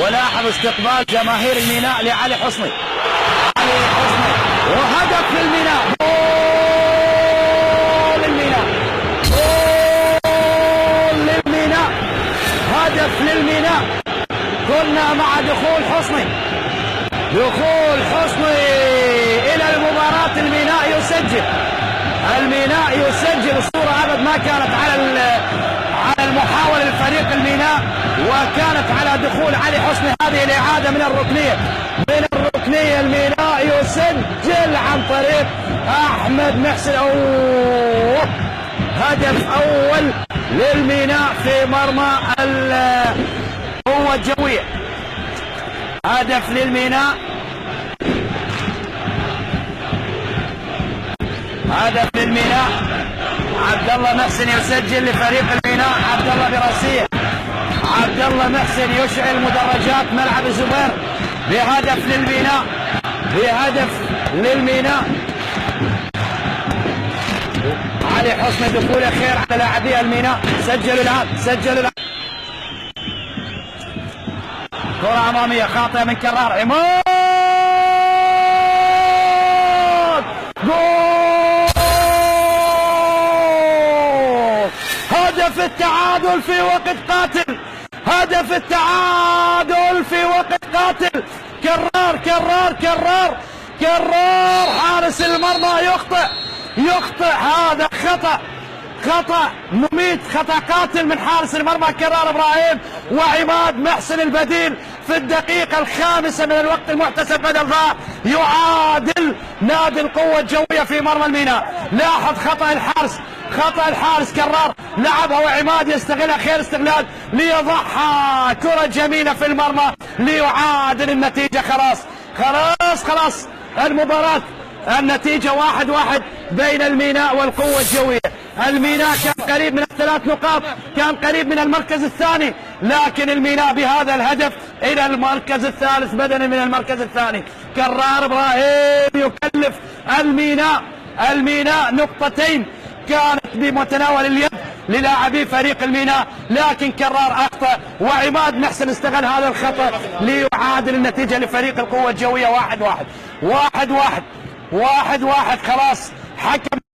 ولاحظ استقبال جماهير الميناء لعلي حصني. علي حصني وهدف للميناء. جول للميناء، جول للميناء، هدف للميناء. كنا مع دخول حصني الى المباراة. الميناء يسجل. الصورة ابد ما كانت على المحاولة لفريق الميناء، وكانت على دخول علي حصني. هذه الإعادة من الركنية. الميناء يسجل عن طريق احمد محسن. هدف اول للميناء في مرمى القوة الجوية. هدف للميناء، هدف للميناء. عبد الله محسن يسجل لفريق الميناء. عبد الله براسيه. عبد الله محسن يشعل مدرجات ملعب الزبير بهدف للميناء. علي حصني دخوله خير على لاعبي الميناء. سجلوا الان. كرة أمامية خاطئة من كرار. عماد جول. هدف التعادل في وقت قاتل. كرار حارس المرمى يخطئ. هذا خطأ مميت، خطأ قاتل من حارس المرمى كرار ابراهيم. وعماد محسن البديل في الدقيقة الخامسة من الوقت المحتسب بدل ضاع يعادل نادي القوة الجوية في مرمى الميناء. لاحظ خطأ الحارس كرار لعبها، وعماد يستغلها خير استغلال ليضعها كرة جميلة في المرمى ليعادل النتيجة. خلاص المباراة. النتيجة 1-1 بين الميناء والقوة الجوية. الميناء كان قريب من ال3 نقاط، كان قريب من المركز الثاني، لكن الميناء بهذا الهدف إلى المركز الثالث بدلا من المركز الثاني. كرار إبراهيم يكلف الميناء نقطتين كانت بمتناول اليد للاعبي فريق الميناء، لكن كرار أخطأ، وعماد محسن استغل هذا الخطأ ليعادل النتيجة لفريق القوة الجوية. 1-1. خلاص حكم